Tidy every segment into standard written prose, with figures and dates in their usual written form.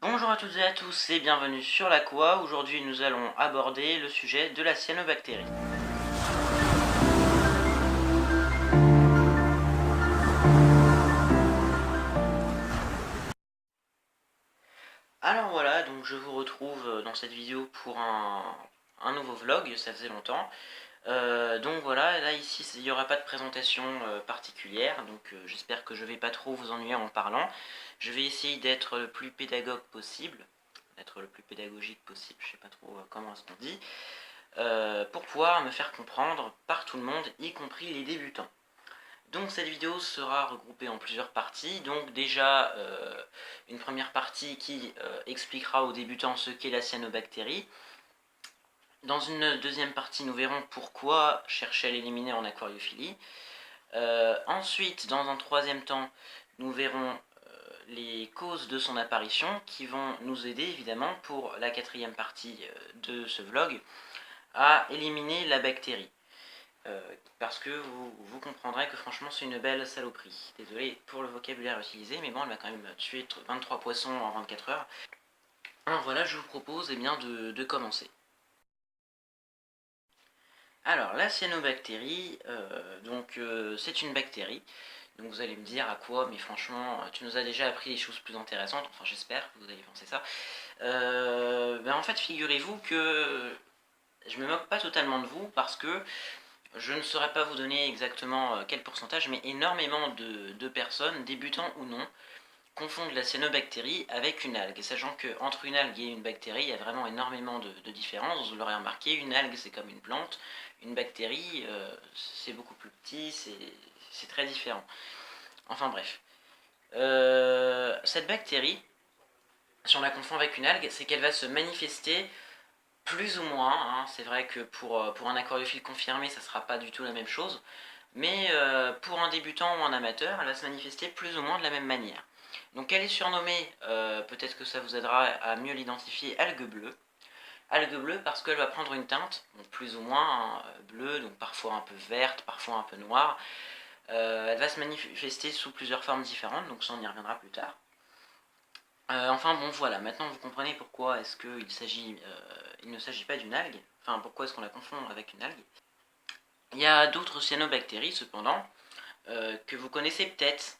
Bonjour à toutes et à tous et bienvenue sur l'Aqua. Aujourd'hui nous allons aborder le sujet de la cyanobactérie. Alors voilà, donc je vous retrouve dans cette vidéo pour un nouveau vlog, ça faisait longtemps. Donc voilà, là ici il n'y aura pas de présentation particulière, donc j'espère que je vais pas trop vous ennuyer en parlant. Je vais essayer d'être le plus pédagogue possible, d'être le plus pédagogique possible, je sais pas trop comment est-ce qu'on dit, pour pouvoir me faire comprendre par tout le monde, y compris les débutants. Donc cette vidéo sera regroupée en plusieurs parties. Donc déjà une première partie qui expliquera aux débutants ce qu'est la cyanobactérie. Dans une deuxième partie, nous verrons pourquoi chercher à l'éliminer en aquariophilie. Ensuite, dans un troisième temps, nous verrons les causes de son apparition qui vont nous aider évidemment pour la quatrième partie de ce vlog à éliminer la bactérie. Parce que vous comprendrez que franchement c'est une belle saloperie. Désolé pour le vocabulaire utilisé, mais bon, elle m'a quand même tué 23 poissons en 24 heures. Alors voilà, je vous propose bien, de commencer. Alors, la cyanobactérie, c'est une bactérie. Donc vous allez me dire à quoi, mais franchement, tu nous as déjà appris des choses plus intéressantes, enfin j'espère que vous allez penser ça. En fait, figurez-vous que je me moque pas totalement de vous parce que je ne saurais pas vous donner exactement quel pourcentage, mais énormément de personnes, débutants ou non, confondent la cyanobactérie avec une algue. Sachant qu'entre une algue et une bactérie, il y a vraiment énormément de différences. Vous l'aurez remarqué, une algue c'est comme une plante, une bactérie c'est beaucoup plus petit, c'est très différent. Enfin bref. Cette bactérie, si on la confond avec une algue, c'est qu'elle va se manifester plus ou moins, hein. C'est vrai que pour un aquariophile confirmé, ça ne sera pas du tout la même chose, mais pour un débutant ou un amateur, elle va se manifester plus ou moins de la même manière. Donc elle est surnommée, peut-être que ça vous aidera à mieux l'identifier, algue bleue. Algue bleue parce qu'elle va prendre une teinte, donc plus ou moins hein, bleue, donc parfois un peu verte, parfois un peu noire. Elle va se manifester sous plusieurs formes différentes, donc ça on y reviendra plus tard. Enfin bon voilà, maintenant vous comprenez pourquoi est-ce il ne s'agit pas d'une algue, enfin pourquoi est-ce qu'on la confond avec une algue. Il y a d'autres cyanobactéries cependant, que vous connaissez peut-être,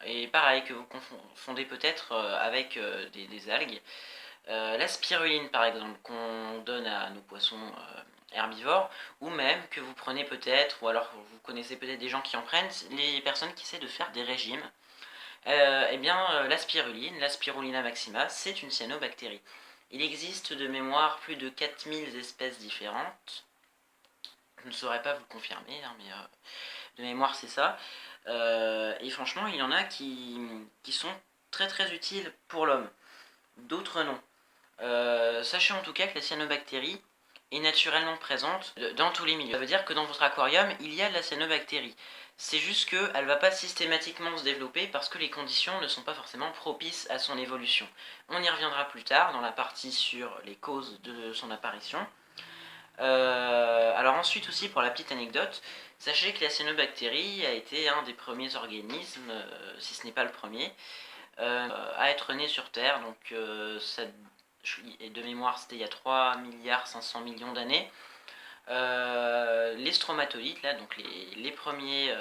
et pareil, que vous confondez peut-être avec des algues. La spiruline par exemple, qu'on donne à nos poissons herbivores, ou même que vous prenez peut-être, ou alors vous connaissez peut-être des gens qui en prennent, les personnes qui essaient de faire des régimes. La spiruline, la Spirulina maxima, c'est une cyanobactérie. Il existe de mémoire plus de 4000 espèces différentes. Je ne saurais pas vous le confirmer, hein, mais de mémoire c'est ça. Et franchement, il y en a qui sont très très utiles pour l'homme. D'autres non. Sachez en tout cas que la cyanobactérie est naturellement présente dans tous les milieux. Ça veut dire que dans votre aquarium, il y a de la cyanobactérie. C'est juste qu'elle ne va pas systématiquement se développer parce que les conditions ne sont pas forcément propices à son évolution. On y reviendra plus tard dans la partie sur les causes de son apparition. Alors ensuite aussi, pour la petite anecdote, sachez que la cyanobactérie a été un des premiers organismes, si ce n'est pas le premier, à être né sur Terre. Donc de mémoire c'était il y a 3 milliards 500 millions d'années. Les stromatolites, là, donc les premiers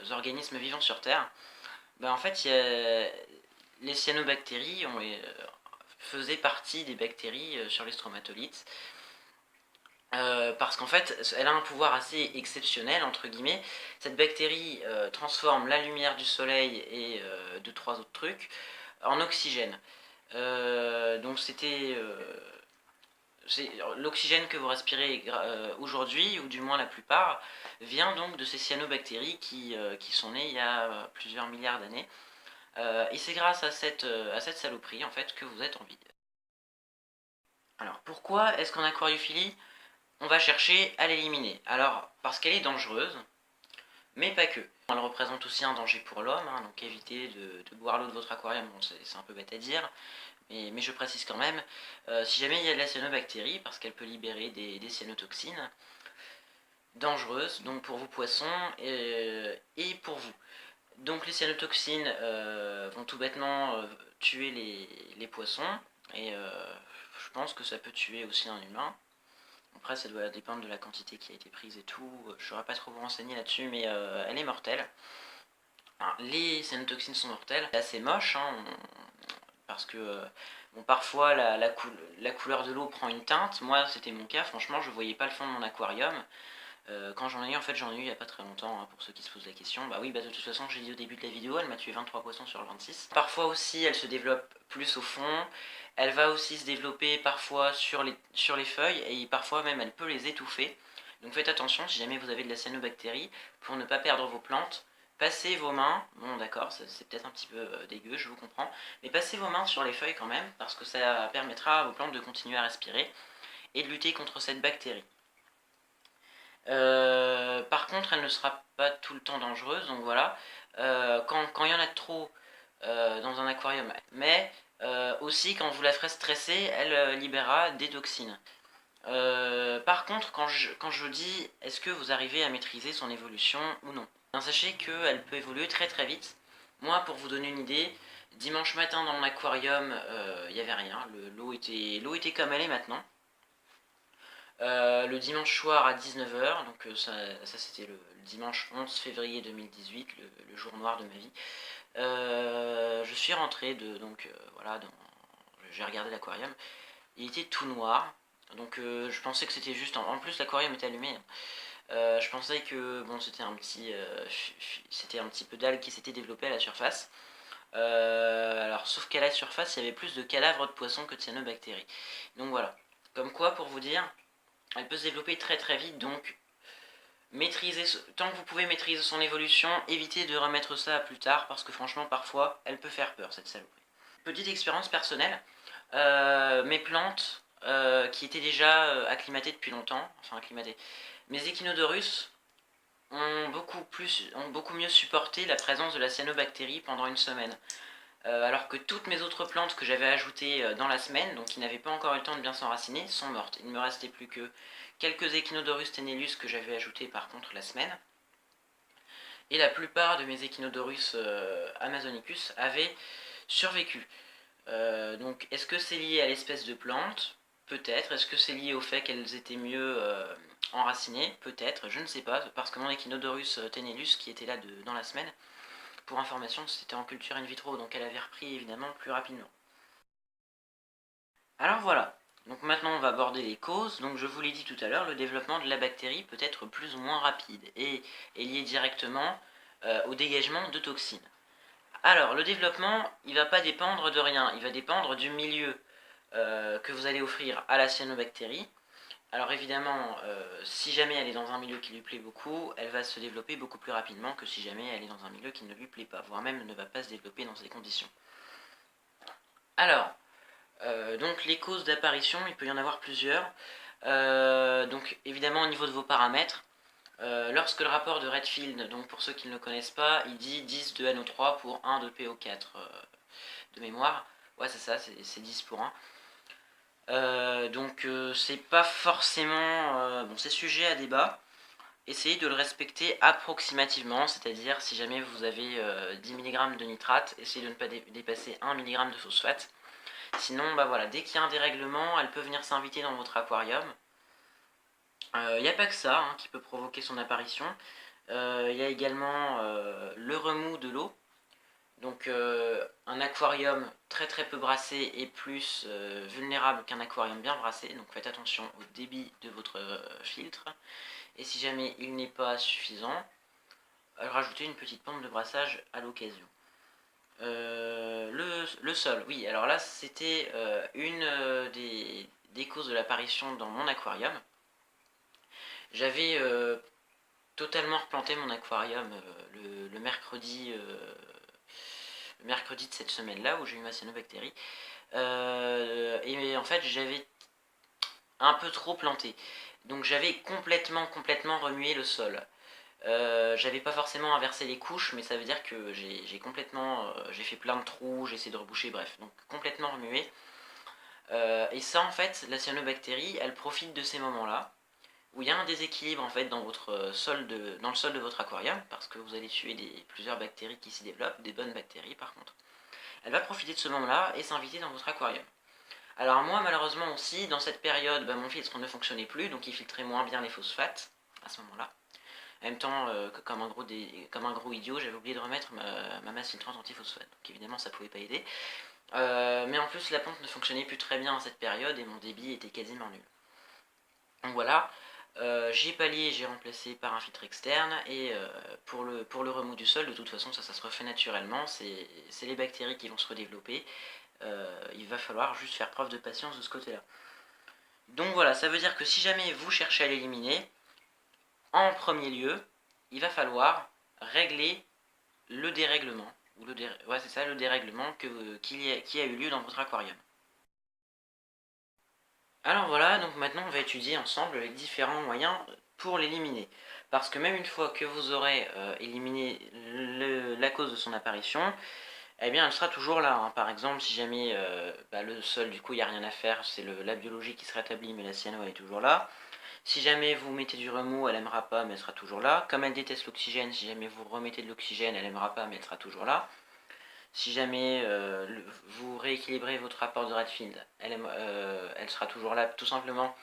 organismes vivants sur Terre, en fait les cyanobactéries faisaient partie des bactéries sur les stromatolites. Parce qu'en fait, elle a un pouvoir assez exceptionnel, entre guillemets. Cette bactérie transforme la lumière du soleil et de trois autres trucs en oxygène. Donc l'oxygène que vous respirez aujourd'hui, ou du moins la plupart, vient donc de ces cyanobactéries qui sont nées il y a plusieurs milliards d'années. Et c'est grâce à cette saloperie en fait que vous êtes en vie. Alors pourquoi est-ce qu'en aquariophilie on va chercher à l'éliminer? Alors parce qu'elle est dangereuse, mais pas que. Elle représente aussi un danger pour l'homme, hein, donc évitez de boire l'eau de votre aquarium, bon, c'est un peu bête à dire, mais je précise quand même, si jamais il y a de la cyanobactérie, parce qu'elle peut libérer des cyanotoxines dangereuses, donc pour vos poissons et pour vous. Donc les cyanotoxines vont tout bêtement tuer les poissons, et je pense que ça peut tuer aussi un humain. Après ça doit dépendre de la quantité qui a été prise et tout, je ne saurais pas trop vous renseigner là-dessus, mais elle est mortelle. Alors, les cyanotoxines sont mortelles, c'est assez moche, hein, parce que bon, parfois la couleur de l'eau prend une teinte. Moi c'était mon cas, franchement je voyais pas le fond de mon aquarium. Quand j'en ai eu, en fait j'en ai eu il y a pas très longtemps, hein, pour ceux qui se posent la question. Bah oui, bah de toute façon j'ai dit au début de la vidéo, elle m'a tué 23 poissons sur le 26. Parfois aussi elle se développe plus au fond, elle va aussi se développer parfois sur les feuilles, et parfois même elle peut les étouffer. Donc faites attention si jamais vous avez de la cyanobactérie, pour ne pas perdre vos plantes. Passez vos mains, bon d'accord, c'est peut-être un petit peu dégueu, je vous comprends, mais passez vos mains sur les feuilles quand même, parce que ça permettra à vos plantes de continuer à respirer et de lutter contre cette bactérie. Par contre, elle ne sera pas tout le temps dangereuse, donc voilà. Quand il y en a trop dans un aquarium, mais aussi quand vous la ferez stresser, elle libérera des toxines. Par contre, quand je dis est-ce que vous arrivez à maîtriser son évolution ou non, bien, sachez qu'elle peut évoluer très très vite. Moi, pour vous donner une idée, dimanche matin dans mon aquarium, il n'y avait rien. L'eau était comme elle est maintenant. Le dimanche soir à 19 h, donc ça c'était le dimanche 11 février 2018, le jour noir de ma vie. Je suis rentré voilà, j'ai regardé l'aquarium, il était tout noir, donc je pensais que c'était juste, en plus l'aquarium était allumé, hein. Je pensais que bon, c'était un petit peu d'algues qui s'était développé à la surface. Alors sauf qu'à la surface il y avait plus de cadavres de poissons que de cyanobactéries. Donc voilà, comme quoi pour vous dire, elle peut se développer très très vite, donc tant que vous pouvez maîtriser son évolution, évitez de remettre ça à plus tard, parce que franchement parfois elle peut faire peur cette saloperie. Petite expérience personnelle, mes plantes qui étaient déjà acclimatées depuis longtemps, enfin acclimatées, mes echinodorus ont beaucoup mieux supporté la présence de la cyanobactérie pendant une semaine. Alors que toutes mes autres plantes que j'avais ajoutées dans la semaine, donc qui n'avaient pas encore eu le temps de bien s'enraciner, sont mortes. Il ne me restait plus que quelques Echinodorus tenellus que j'avais ajoutés par contre la semaine. Et la plupart de mes Echinodorus amazonicus avaient survécu. Donc est-ce que c'est lié à l'espèce de plante? Peut-être. Est-ce que c'est lié au fait qu'elles étaient mieux enracinées? Peut-être, je ne sais pas, parce que mon Echinodorus tenellus qui était là dans la semaine, pour information, c'était en culture in vitro, donc elle avait repris évidemment plus rapidement. Alors voilà, donc maintenant on va aborder les causes. Donc je vous l'ai dit tout à l'heure, le développement de la bactérie peut être plus ou moins rapide et est lié directement au dégagement de toxines. Alors le développement, il ne va pas dépendre de rien, il va dépendre du milieu que vous allez offrir à la cyanobactérie. Alors évidemment, si jamais elle est dans un milieu qui lui plaît beaucoup, elle va se développer beaucoup plus rapidement que si jamais elle est dans un milieu qui ne lui plaît pas, voire même ne va pas se développer dans ces conditions. Alors, donc les causes d'apparition, il peut y en avoir plusieurs. Donc évidemment au niveau de vos paramètres, lorsque le rapport de Redfield, donc pour ceux qui ne le connaissent pas, il dit 10 de NO3 pour 1 de PO4 de mémoire. Ouais c'est ça, c'est 10 pour 1. Donc c'est pas forcément... bon, c'est sujet à débat. Essayez de le respecter approximativement, c'est-à-dire si jamais vous avez 10 mg de nitrate, essayez de ne pas dépasser 1 mg de phosphate. Sinon, bah voilà, dès qu'il y a un dérèglement, elle peut venir s'inviter dans votre aquarium. Il n'y a pas que ça hein, qui peut provoquer son apparition. Il y a également le remous de l'eau. Donc un aquarium très très peu brassé est plus vulnérable qu'un aquarium bien brassé. Donc faites attention au débit de votre filtre. Et si jamais il n'est pas suffisant, rajoutez une petite pompe de brassage à l'occasion. Le sol, oui, alors là c'était une des causes de l'apparition dans mon aquarium. J'avais totalement replanté mon aquarium le mercredi de cette semaine-là où j'ai eu ma cyanobactérie. Et en fait j'avais un peu trop planté. Donc j'avais complètement remué le sol. J'avais pas forcément inversé les couches, mais ça veut dire que j'ai complètement... j'ai fait plein de trous, j'ai essayé de reboucher, bref. Donc complètement remué. Et ça en fait, la cyanobactérie, elle profite de ces moments-là, où il y a un déséquilibre en fait dans le sol de votre aquarium, parce que vous allez tuer plusieurs bactéries qui s'y développent, des bonnes bactéries par contre. elle va profiter de ce moment-là et s'inviter dans votre aquarium. Alors moi, malheureusement aussi, dans cette période, mon filtre ne fonctionnait plus, donc il filtrait moins bien les phosphates à ce moment-là. En même temps, comme un gros idiot, j'avais oublié de remettre ma masse filtrante anti-phosphate, donc évidemment ça pouvait pas aider. Mais en plus, la pompe ne fonctionnait plus très bien à cette période et mon débit était quasiment nul. Donc voilà, j'ai pallié, j'ai remplacé par un filtre externe et pour le remous du sol, de toute façon ça se refait naturellement, c'est les bactéries qui vont se redévelopper, il va falloir juste faire preuve de patience de ce côté-là. Donc voilà, ça veut dire que si jamais vous cherchez à l'éliminer, en premier lieu, il va falloir régler le dérèglement, ou ouais, c'est ça, le dérèglement qui a eu lieu dans votre aquarium. Alors voilà, donc maintenant on va étudier ensemble les différents moyens pour l'éliminer. Parce que même une fois que vous aurez éliminé la cause de son apparition, eh bien elle sera toujours là. Hein. Par exemple, si jamais le sol, du coup, il n'y a rien à faire, c'est la biologie qui se rétablit, mais la cyano elle est toujours là. Si jamais vous mettez du remous, elle aimera pas, mais elle sera toujours là. Comme elle déteste l'oxygène, si jamais vous remettez de l'oxygène, elle aimera pas, mais elle sera toujours là. Si jamais vous rééquilibrez votre rapport de Redfield, elle sera toujours là tout simplement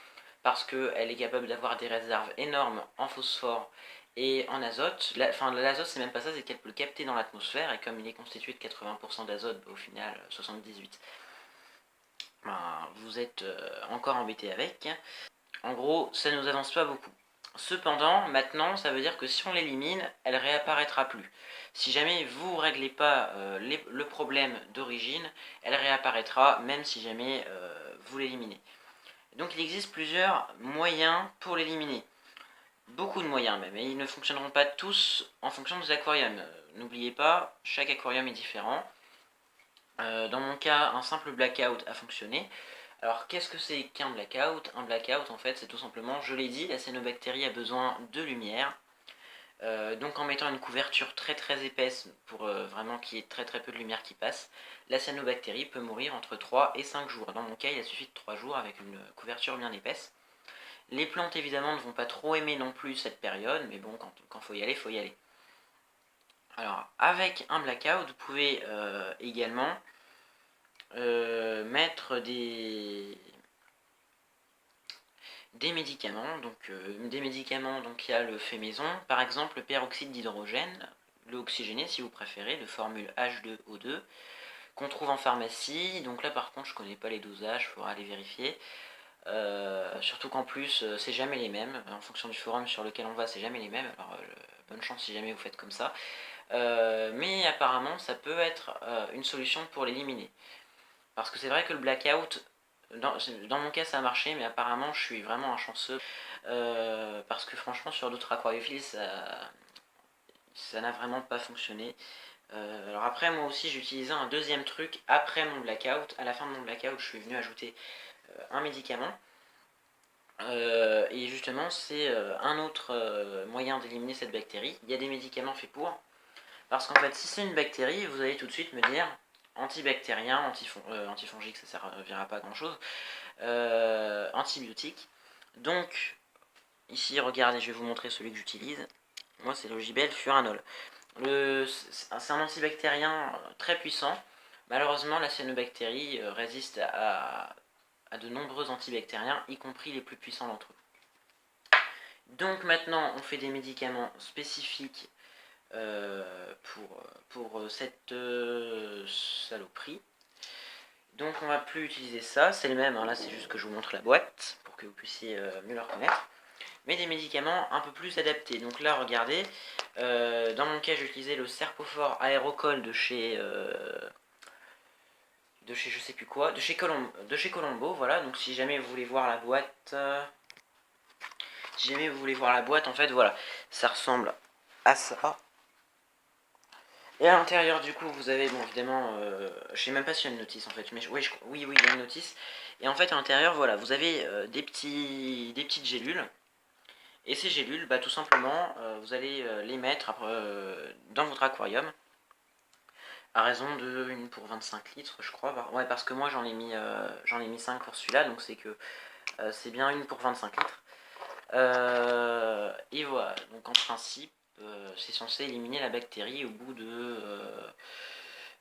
parce qu'elle est capable d'avoir des réserves énormes en phosphore et en azote. L'azote, c'est même pas ça, c'est qu'elle peut le capter dans l'atmosphère et comme il est constitué de 80% d'azote, au final 78, vous êtes encore embêté avec. En gros, ça ne nous avance pas beaucoup. Cependant, maintenant, ça veut dire que si on l'élimine, elle réapparaîtra plus. Si jamais vous ne réglez pas le problème d'origine, elle réapparaîtra même si jamais vous l'éliminez. Donc il existe plusieurs moyens pour l'éliminer. Beaucoup de moyens même, et ils ne fonctionneront pas tous en fonction des aquariums. N'oubliez pas, chaque aquarium est différent. Dans mon cas, un simple blackout a fonctionné. Alors qu'est-ce que c'est qu'un blackout? Un blackout en fait c'est tout simplement, je l'ai dit, la cyanobactérie a besoin de lumière. Donc en mettant une couverture très très épaisse pour vraiment qu'il y ait très très peu de lumière qui passe, la cyanobactérie peut mourir entre 3 et 5 jours. Dans mon cas il a suffi de 3 jours avec une couverture bien épaisse. Les plantes évidemment ne vont pas trop aimer non plus cette période, mais bon quand faut y aller, faut y aller. Alors avec un blackout vous pouvez également mettre des médicaments, donc il y a le fait maison, par exemple le peroxyde d'hydrogène, le oxygéné si vous préférez, de formule H2O2, qu'on trouve en pharmacie. Donc là par contre je connais pas les dosages, il faudra les vérifier. Surtout qu'en plus c'est jamais les mêmes, en fonction du forum sur lequel on va c'est jamais les mêmes, alors bonne chance si jamais vous faites comme ça. Mais apparemment ça peut être une solution pour l'éliminer. Parce que c'est vrai que le blackout, dans mon cas ça a marché, mais apparemment je suis vraiment un chanceux. Parce que franchement sur d'autres aquariophiles ça n'a vraiment pas fonctionné. Alors après moi aussi j'ai utilisé un deuxième truc après mon blackout. À la fin de mon blackout je suis venu ajouter un médicament. Et justement c'est un autre moyen d'éliminer cette bactérie. Il y a des médicaments faits pour. Parce qu'en fait si c'est une bactérie vous allez tout de suite me dire antibactérien, antifongique ça servira pas à grand chose, antibiotique. Donc ici regardez je vais vous montrer celui que j'utilise. Moi c'est le JBL Furanol. C'est un antibactérien très puissant. Malheureusement la cyanobactérie résiste à de nombreux antibactériens, y compris les plus puissants d'entre eux. Donc maintenant on fait des médicaments spécifiques pour cette saloperie. Donc on va plus utiliser ça, c'est le même, hein, là c'est juste que je vous montre la boîte pour que vous puissiez mieux le reconnaître. Mais des médicaments un peu plus adaptés. Donc là regardez, dans mon cas j'ai utilisé le Serpophore Aérocol de chez je sais plus quoi, de chez Colombo, voilà. Donc si jamais vous voulez voir la boîte, en fait voilà, ça ressemble à ça. Et à l'intérieur du coup vous avez, bon évidemment, je sais même pas s'il y a une notice en fait, mais oui, il y a une notice. Et en fait à l'intérieur voilà, vous avez des petites gélules. Et ces gélules, tout simplement, vous allez les mettre dans votre aquarium. À raison de 1 pour 25 litres je crois. Ouais parce que moi j'en ai mis 5 pour celui-là, donc c'est que c'est bien 1 pour 25 litres. Et voilà, donc en principe c'est censé éliminer la bactérie au bout de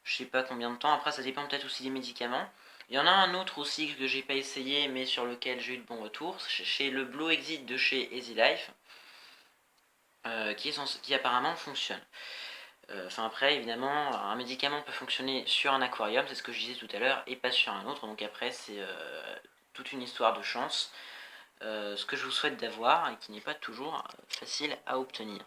je sais pas combien de temps. Après, ça dépend peut-être aussi des médicaments. Il y en a un autre aussi que j'ai pas essayé, mais sur lequel j'ai eu de bons retours, chez le Blue Exit de chez Easy Life, qui apparemment fonctionne. Enfin après, évidemment, un médicament peut fonctionner sur un aquarium, c'est ce que je disais tout à l'heure, et pas sur un autre. Donc après, c'est toute une histoire de chance. Ce que je vous souhaite d'avoir et qui n'est pas toujours facile à obtenir.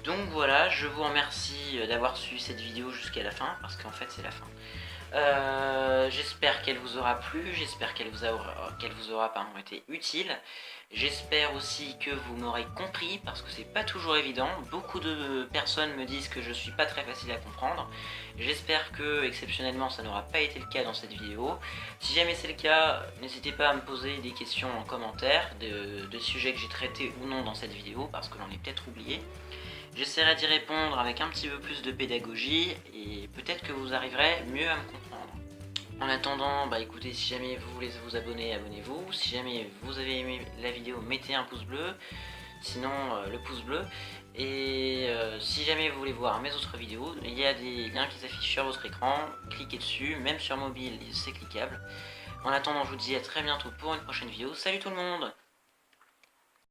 Donc voilà, je vous remercie d'avoir suivi cette vidéo jusqu'à la fin, parce qu'en fait c'est la fin. J'espère qu'elle vous aura plu, j'espère qu'elle vous aura été utile. J'espère aussi que vous m'aurez compris, parce que c'est pas toujours évident. Beaucoup de personnes me disent que je suis pas très facile à comprendre. J'espère que, exceptionnellement, ça n'aura pas été le cas dans cette vidéo. Si jamais c'est le cas, n'hésitez pas à me poser des questions en commentaire, de sujets que j'ai traités ou non dans cette vidéo, parce que j'en ai peut-être oublié. J'essaierai d'y répondre avec un petit peu plus de pédagogie, et peut-être que vous arriverez mieux à me comprendre. En attendant, bah écoutez, si jamais vous voulez vous abonner, abonnez-vous. Si jamais vous avez aimé la vidéo, mettez un pouce bleu. Sinon, le pouce bleu. Et si jamais vous voulez voir mes autres vidéos, il y a des liens qui s'affichent sur votre écran. Cliquez dessus, même sur mobile, c'est cliquable. En attendant, je vous dis à très bientôt pour une prochaine vidéo. Salut tout le monde!